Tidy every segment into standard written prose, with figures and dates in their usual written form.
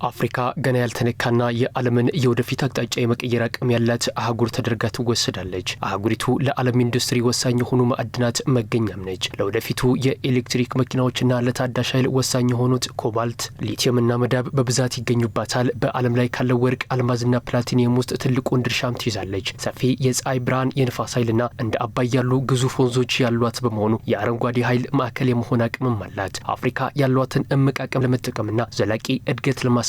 አፍሪካ ገና ያልተነካና የዓለምን የወደፊት አቅጣጫ የመቀየር አቅም ያላት አህጉር ተደርጋ ትወሰዳለች። አህጉሪቱ ለዓለም ኢንዱስትሪ ወሳኝ የሆኑ ማዕድናት መገኛም ነች። ለወደፊቱ የኤሌክትሪክ መኪናዎችና ለታዳሽ ኃይል ወሳኝ የሆኑት ኮባልት፣ ሊቲየምና መዳብ በብዛት ይገኙባታል። በዓለም ላይ ካለው ወርቅ፣ አልማዝና ፕላቲኒየም ውስጥ ትልቁን ድርሻም ትይዛለች። ሰፊ የፀሐይ ብርሃን፣ የንፋስ ኃይልና እንደ አባይ ያሉ ግዙፍ ወንዞች ያሏት በመሆኑ የአረንጓዴ ኃይል ማዕከል የመሆን አቅምም አላት። አፍሪካ ያሏትን እምቅ አቅም ለመጠቀምና ዘላቂ እድገት ለማስመዝገብ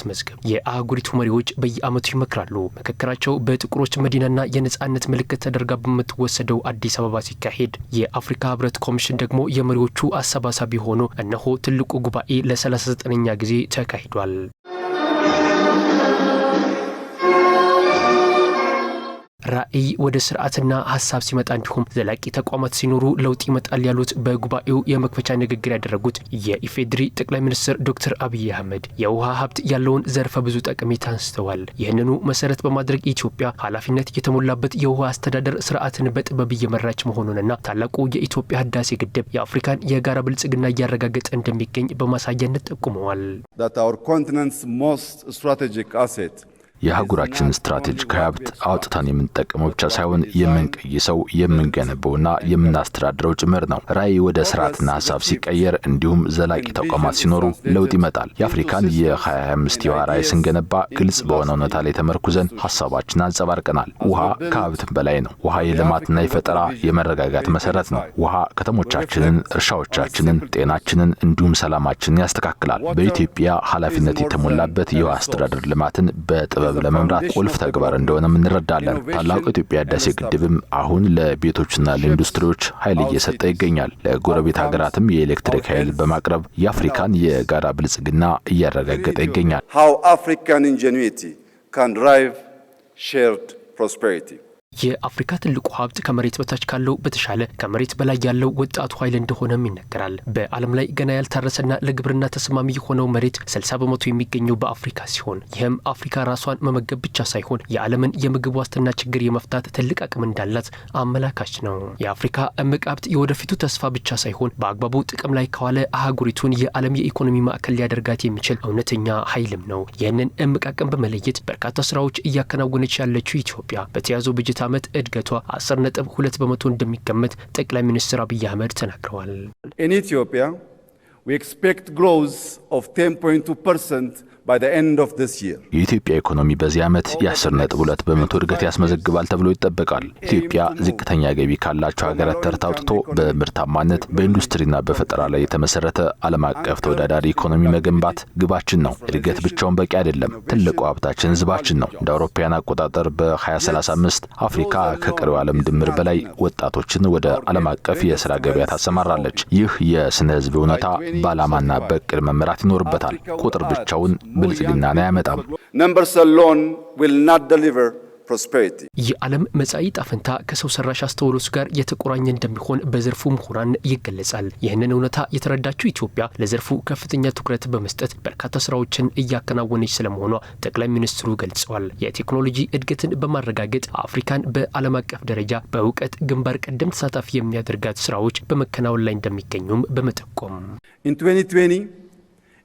የአህጉሪቱ መሪዎች በየዓመቱ ይመክራሉ። ምክክራቸው በጥቁሮች መዲናና የነጻነት ምልክት ተደርጋ በምትወሰደው አዲስ አበባ ሲካሄድ የአፍሪካ ህብረት ኮሚሽን ደግሞ የመሪዎቹ አሰባሳቢ ሆኖ እነሆ ትልቁ ጉባኤ ለ39ኛ ጊዜ ተካሂዷል። ራዕይ ወደ ስርዓትና ሀሳብ ሲመጣ እንዲሁም ዘላቂ ተቋማት ሲኖሩ ለውጥ ይመጣል ያሉት በጉባኤው የመክፈቻ ንግግር ያደረጉት የኢፌዴሪ ጠቅላይ ሚኒስትር ዶክተር አብይ አህመድ የውሃ ሀብት ያለውን ዘርፈ ብዙ ጠቀሜታ አንስተዋል። ይህንኑ መሰረት በማድረግ ኢትዮጵያ ኃላፊነት የተሞላበት የውሃ አስተዳደር ስርዓትን በጥበብ እየመራች መሆኑንና ታላቁ የኢትዮጵያ ህዳሴ ግድብ የአፍሪካን የጋራ ብልጽግና እያረጋገጠ እንደሚገኝ በማሳያነት ጠቁመዋል። የአህጉራችን ስትራቴጂካዊ ሀብት አውጥተን የምንጠቀመው ብቻ ሳይሆን የምንቀይሰው የምንገነባውና የምናስተዳድረው ጭምር ነው። ራዕይ ወደ ስርዓትና ሀሳብ ሲቀየር እንዲሁም ዘላቂ ተቋማት ሲኖሩ ለውጥ ይመጣል። የአፍሪካን የ2025 የውሃ ራዕይ ስንገነባ ግልጽ በሆነ እውነታ ላይ ተመርኩዘን ሀሳባችን አንጸባርቀናል። ውሃ ከሀብትም በላይ ነው። ውሃ የልማትና የፈጠራ የመረጋጋት መሰረት ነው። ውሃ ከተሞቻችንን፣ እርሻዎቻችንን፣ ጤናችንን እንዲሁም ሰላማችንን ያስተካክላል። በኢትዮጵያ ኃላፊነት የተሞላበት የውሃ አስተዳደር ልማትን በጥበብ ለመምራት ቁልፍ ተግባር እንደሆነ እንረዳለን። ታላቁ የኢትዮጵያ ህዳሴ ግድብም አሁን ለቤቶችና ለኢንዱስትሪዎች ኃይል እየሰጠ ይገኛል። ለጎረቤት ሀገራትም የኤሌክትሪክ ኃይል በማቅረብ የአፍሪካን የጋራ ብልጽግና እያረጋገጠ ይገኛል። How African ingenuity can drive shared prosperity. የአፍሪካ ትልቁ ሀብት ከመሬት በታች ካለው በተሻለ ከመሬት በላይ ያለው ወጣቱ ኃይል እንደሆነም ይነገራል። በዓለም ላይ ገና ያልታረሰና ለግብርና ተስማሚ የሆነው መሬት 60% የሚገኘው በአፍሪካ ሲሆን ይህም አፍሪካ ራሷን መመገብ ብቻ ሳይሆን የዓለምን የምግብ ዋስትና ችግር የመፍታት ትልቅ አቅም እንዳላት አመላካች ነው። የአፍሪካ እምቅ ሀብት የወደፊቱ ተስፋ ብቻ ሳይሆን በአግባቡ ጥቅም ላይ ከዋለ አህጉሪቱን የዓለም የኢኮኖሚ ማዕከል ሊያደርጋት የሚችል እውነተኛ ኃይልም ነው። ይህንን እምቅ አቅም በመለየት በርካታ ስራዎች እያከናወነች ያለችው ኢትዮጵያ በተያዘው በጀት ዓመት እድገቷ 10.2% እንደሚገመት ጠቅላይ ሚኒስትር አብይ አህመድ ተናግረዋል። In Ethiopia, we expect growth of 10.2% by the end of this year. የኢትዮጵያ ኢኮኖሚ በዚህ ዓመት የ10.2% እድገት ያስመዘግባል ተብሎ ይጠበቃል። ኢትዮጵያ ዝቅተኛ ገቢ ካላቸው ሀገራት ተርታ አውጥቶ በምርታማነት በኢንዱስትሪና በፈጠራ ላይ የተመሰረተ ዓለም አቀፍ ተወዳዳሪ ኢኮኖሚ መገንባት ግባችን ነው። እድገት ብቻውን በቂ አይደለም። ትልቁ ሀብታችን ህዝባችን ነው። እንደ አውሮፓውያን አቆጣጠር በ2035 አፍሪካ ከቀሪው ዓለም ድምር በላይ ወጣቶችን ወደ ዓለም አቀፍ የሥራ ገበያ ታሰማራለች። ይህ የስነ ህዝብ እውነታ በዓላማና በእቅድ መመራት ይኖርበታል። ቁጥር ብቻውን ብልጽግናን አያመጣም። Numbers alone will not deliver prosperity. የዓለም መጻኢ ዕጣ ፈንታ ከሰው ሰራሽ አስተውሎት ጋር የተቆራኘ እንደሚሆን በዘርፉ ምሁራን ይገለጻል። ይህንን እውነታ የተረዳችው ኢትዮጵያ ለዘርፉ ከፍተኛ ትኩረት በመስጠት በርካታ ስራዎችን እያከናወነች ስለመሆኗ ጠቅላይ ሚኒስትሩ ገልጸዋል። የቴክኖሎጂ እድገትን በማረጋገጥ አፍሪካን በዓለም አቀፍ ደረጃ በእውቀት ግንባር ቀደም ተሳታፊ የሚያደርጋት ስራዎች በመከናወን ላይ እንደሚገኙም በመጠቆም In 2020,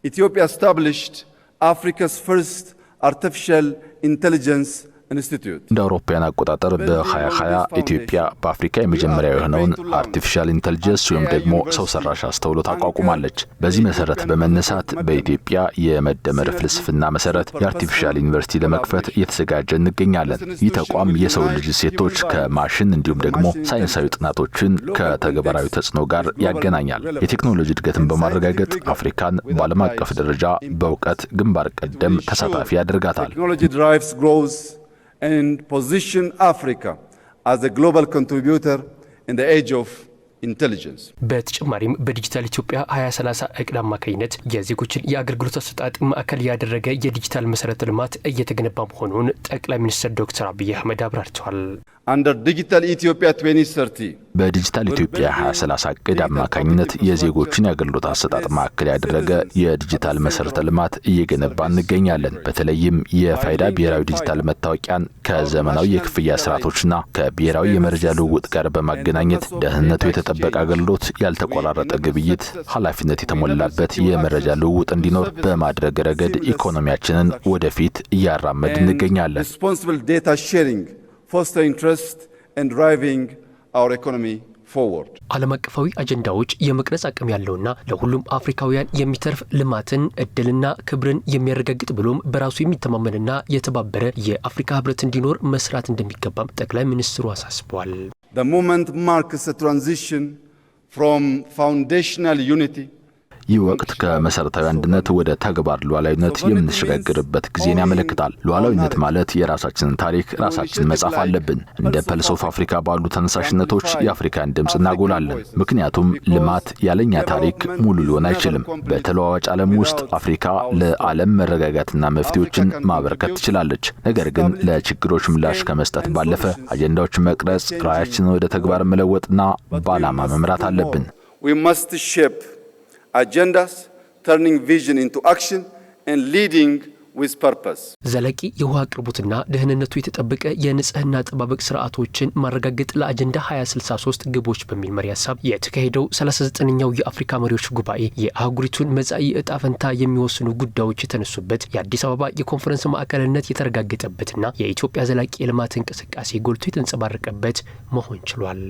Ethiopia established Africa's first artificial intelligence ኢንስቲትዩት እንደ አውሮፓውያን አቆጣጠር በ2020 ኢትዮጵያ በአፍሪካ የመጀመሪያው የሆነውን አርቲፊሻል ኢንተለጀንስ ወይም ደግሞ ሰው ሰራሽ አስተውሎት አቋቁማለች። በዚህ መሰረት በመነሳት በኢትዮጵያ የመደመር ፍልስፍና መሰረት የአርቲፊሻል ዩኒቨርሲቲ ለመክፈት እየተዘጋጀ እንገኛለን። ይህ ተቋም የሰው ልጅ ሴቶች ከማሽን እንዲሁም ደግሞ ሳይንሳዊ ጥናቶችን ከተግባራዊ ተጽዕኖ ጋር ያገናኛል። የቴክኖሎጂ እድገትን በማረጋገጥ አፍሪካን በዓለም አቀፍ ደረጃ በእውቀት ግንባር ቀደም ተሳታፊ ያደርጋታል። and position Africa as a global contributor in the age of intelligence. በተጨማሪም በዲጂታል ኢትዮጵያ 2030 እቅድ አማካኝነት የዜጎችን የአገልግሎት አሰጣጥ ማዕከል ያደረገ የዲጂታል መሰረተ ልማት እየተገነባ መሆኑን ጠቅላይ ሚኒስትር ዶክተር አብይ አህመድ አብራርተዋል። Under Digital Ethiopia 2030 በዲጂታል ኢትዮጵያ 2030 እቅድ አማካኝነት የዜጎችን የአገልግሎት አሰጣጥ ማዕከል ያደረገ የዲጂታል መሰረተ ልማት እየገነባ እንገኛለን። በተለይም የፋይዳ ብሔራዊ ዲጂታል መታወቂያን ከዘመናዊ የክፍያ ስርዓቶችና ከብሔራዊ የመረጃ ልውውጥ ጋር በማገናኘት ደህንነቱ የጠበቀ አገልግሎት፣ ያልተቆራረጠ ግብይት፣ ኃላፊነት የተሞላበት የመረጃ ልውውጥ እንዲኖር በማድረግ ረገድ ኢኮኖሚያችንን ወደፊት እያራመድን እንገኛለን። Responsible data sharing, fostering trust and driving our economy forward. ዓለም አቀፋዊ አጀንዳዎች የመቅረጽ አቅም ያለውና ለሁሉም አፍሪካውያን የሚተርፍ ልማትን እድልና ክብርን የሚያረጋግጥ ብሎም በራሱ የሚተማመንና የተባበረ የአፍሪካ ህብረት እንዲኖር መስራት እንደሚገባም ጠቅላይ ሚኒስትሩ አሳስበዋል። The movement marks a transition from foundational unity. ይህ ወቅት ከመሰረታዊ አንድነት ወደ ተግባር ሉዓላዊነት የምንሸጋገርበት ጊዜን ያመለክታል። ሉዓላዊነት ማለት የራሳችንን ታሪክ ራሳችን መጻፍ አለብን። እንደ ፐልስ ኦፍ አፍሪካ ባሉ ተነሳሽነቶች የአፍሪካን ድምጽ እናጎላለን። ምክንያቱም ልማት ያለኛ ታሪክ ሙሉ ሊሆን አይችልም። በተለዋዋጭ ዓለም ውስጥ አፍሪካ ለዓለም መረጋጋትና መፍትሄዎችን ማበርከት ትችላለች። ነገር ግን ለችግሮች ምላሽ ከመስጠት ባለፈ አጀንዳዎችን መቅረጽ፣ ራዕያችንን ወደ ተግባር መለወጥና በዓላማ መምራት አለብን። We must shape agendas, turning vision into action and leading with purpose. ዘላቂ የውሃ አቅርቦትና ደህንነቱ የተጠበቀ የንጽህና አጠባበቅ ስርዓቶችን ማረጋገጥ ለአጀንዳ 2063 ግቦች በሚል መሪ ሐሳብ የተካሄደው 39ኛው የአፍሪካ መሪዎች ጉባኤ የአህጉሪቱን መጻኢ ዕጣ ፈንታ የሚወስኑ ጉዳዮች የተነሱበት የአዲስ አበባ የኮንፈረንስ ማዕከልነት የተረጋገጠበትና የኢትዮጵያ ዘላቂ የልማት እንቅስቃሴ ጎልቶ የተንጸባረቀበት መሆን ችሏል።